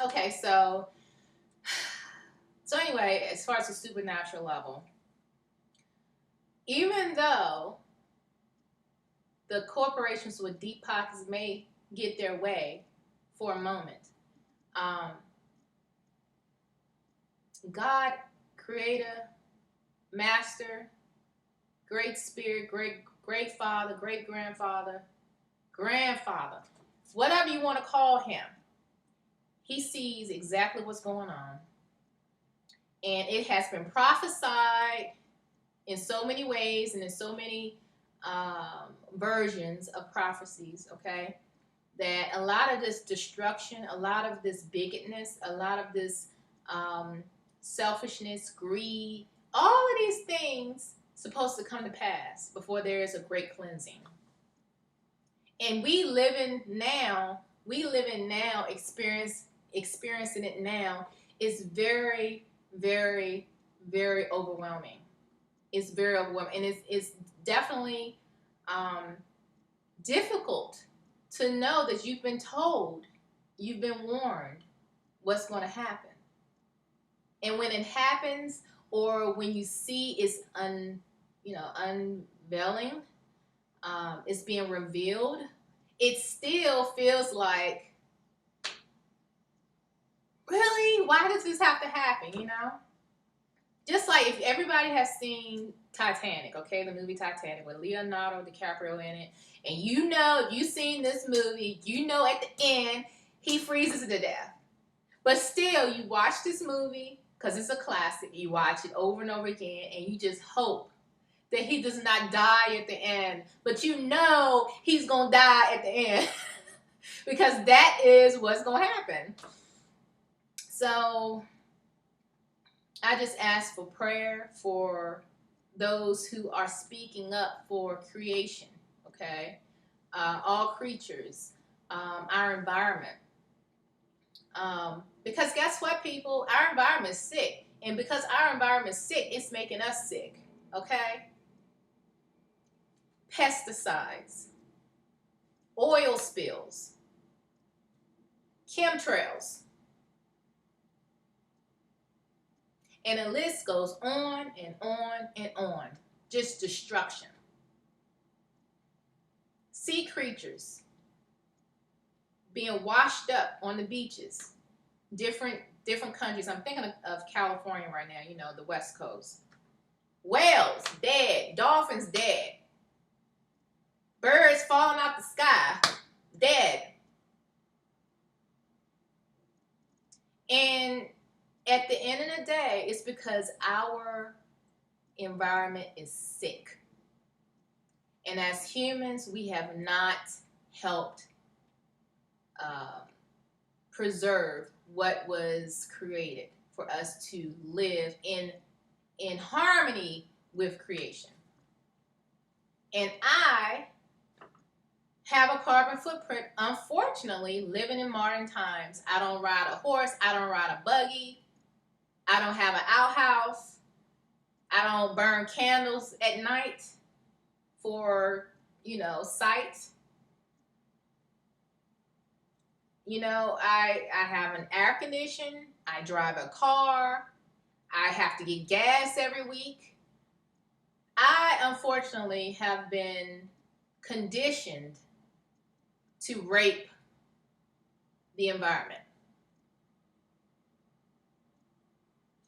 Okay, so anyway, as far as the supernatural level, even though the corporations with deep pockets may get their way for a moment, um, God, Creator, Master, Great Spirit, Great Father, Great Grandfather, Grandfather, whatever you want to call him, he sees exactly what's going on. And it has been prophesied in so many ways and in so many versions of prophecies, okay? That a lot of this destruction, a lot of this bigotness, a lot of this selfishness, greed, all of these things supposed to come to pass before there is a great cleansing. And we live in now, experiencing it now is very, very, very overwhelming. It's very overwhelming. And it's definitely difficult to know that you've been told, you've been warned what's going to happen. And when it happens, or when you see it's unveiling, it's being revealed, it still feels like, really? Why does this have to happen, Just like if everybody has seen Titanic, okay, the movie Titanic with Leonardo DiCaprio in it, and if you've seen this movie, at the end, he freezes to death. But still, you watch this movie, because it's a classic, you watch it over and over again, and you just hope that he does not die at the end. But he's going to die at the end. Because that is what's going to happen. So I just ask for prayer for those who are speaking up for creation, okay? All creatures, our environment. Because guess what, people? Our environment is sick. And because our environment is sick, it's making us sick, okay? Pesticides, oil spills, chemtrails. And the list goes on and on and on. Just destruction. Sea creatures being washed up on the beaches. Different countries. I'm thinking of California right now, the West Coast. Whales dead. Dolphins dead. Birds falling out the sky. Dead. And at the end of the day, it's because our environment is sick. And as humans, we have not helped preserve what was created for us to live in harmony with creation. And I have a carbon footprint, unfortunately, living in modern times. I don't ride a horse. I don't ride a buggy. I don't have an outhouse. I don't burn candles at night for, sight. I have an air condition. I drive a car. I have to get gas every week. I, unfortunately, have been conditioned to rape the environment.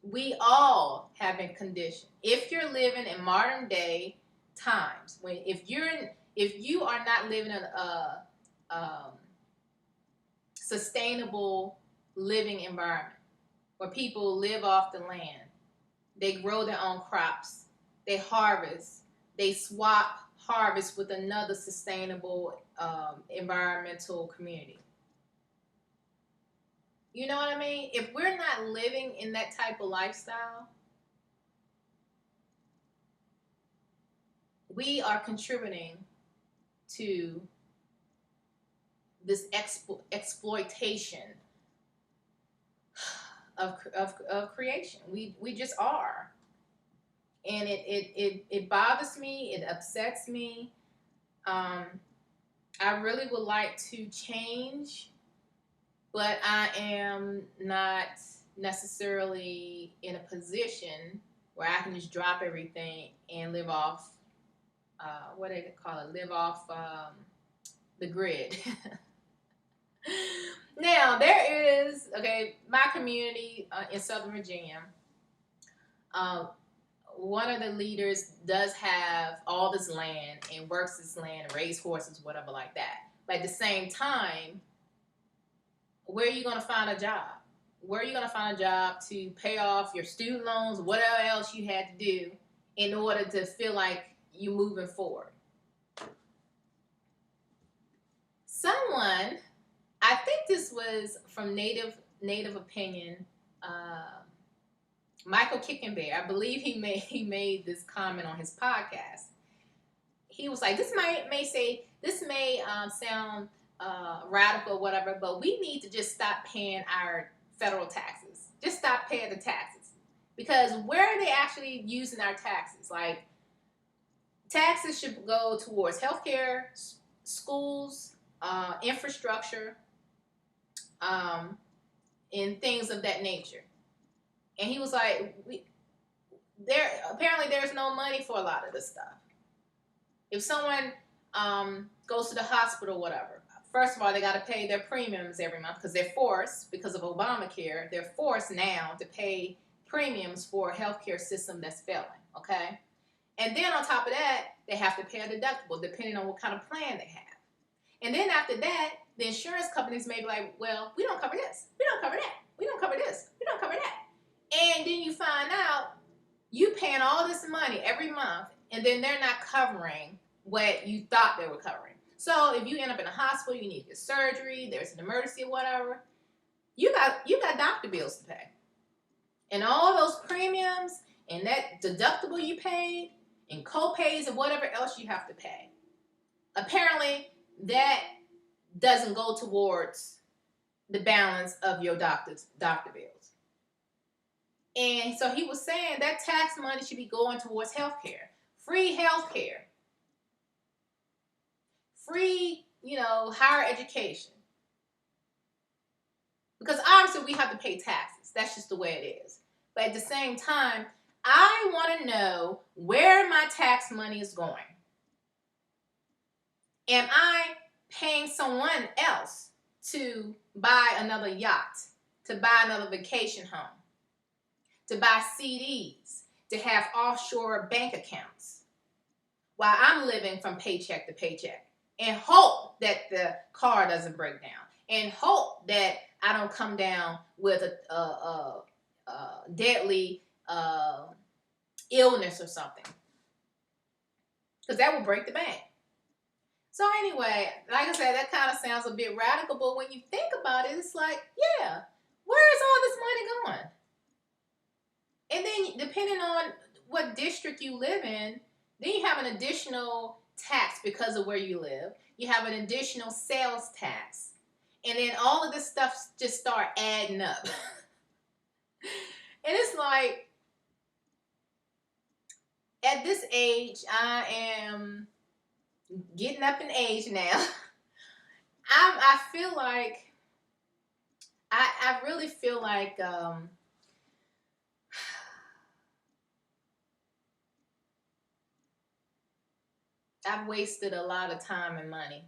We all have been conditioned. If you're living in modern day times, if you are not living in a sustainable living environment where people live off the land, they grow their own crops, they harvest, they swap harvest with another sustainable environmental community. You know what I mean? If we're not living in that type of lifestyle, we are contributing to this exploitation of creation. We just are. And it bothers me. It upsets me. I really would like to change but I am not necessarily in a position where I can just drop everything and live off, what do they call it? Live off the grid. Now, there is, okay, my community in Southern Virginia, uh, one of the leaders does have all this land and works this land and raise horses, whatever like that. But at the same time, where are you going to find a job? Where are you going to find a job to pay off your student loans, whatever else you had to do in order to feel like you moving forward? Someone, I think this was from Native Opinion, Michael Kickenbear. I believe he made this comment on his podcast. He was like, this may sound radical or whatever, but we need to just stop paying our federal taxes. Just stop paying the taxes. Because where are they actually using our taxes? Like, taxes should go towards healthcare, schools, infrastructure, and things of that nature. And he was like, apparently there's no money for a lot of this stuff. If someone goes to the hospital, whatever, first of all, they got to pay their premiums every month because they're forced, because of Obamacare, they're forced now to pay premiums for a healthcare system that's failing, okay? And then on top of that, they have to pay a deductible depending on what kind of plan they have. And then after that, the insurance companies may be like, well, we don't cover this. We don't cover that. We don't cover this. We don't cover that. And then you find out you paying all this money every month, and then they're not covering what you thought they were covering. So if you end up in a hospital, you need your surgery, there's an emergency or whatever, you got doctor bills to pay. And all those premiums and that deductible you paid and co-pays and whatever else you have to pay. Apparently, that doesn't go towards the balance of your doctor bills. And so he was saying that tax money should be going towards healthcare. Free healthcare. Free, higher education. Because obviously we have to pay taxes. That's just the way it is. But at the same time, I want to know where my tax money is going. Am I paying someone else to buy another yacht, to buy another vacation home, to buy CDs, to have offshore bank accounts, while I'm living from paycheck to paycheck, and hope that the car doesn't break down, and hope that I don't come down with a deadly illness or something, because that will break the bank. So anyway, like I said, that kind of sounds a bit radical, but when you think about it, it's like, yeah, where is all this money going? And then depending on what district you live in, then you have an additional tax because of where you live. You have an additional sales tax. And then all of this stuff just start adding up. And it's like, at this age, I am getting up in age now. I feel like, I really feel like, I've wasted a lot of time and money.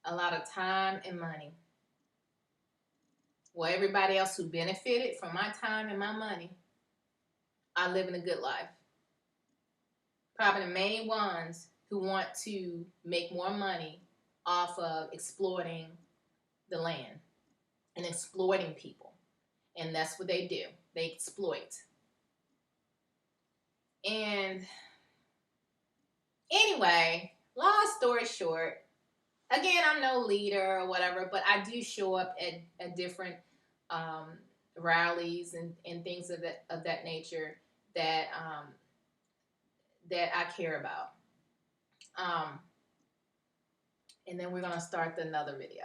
A lot of time and money. Well, everybody else who benefited from my time and my money are living a good life. Probably the main ones who want to make more money off of exploiting the land and exploiting people. And that's what they do. They exploit. And anyway, long story short, again, I'm no leader or whatever, but I do show up at different rallies and things of that nature that I care about. And then we're going to start another video.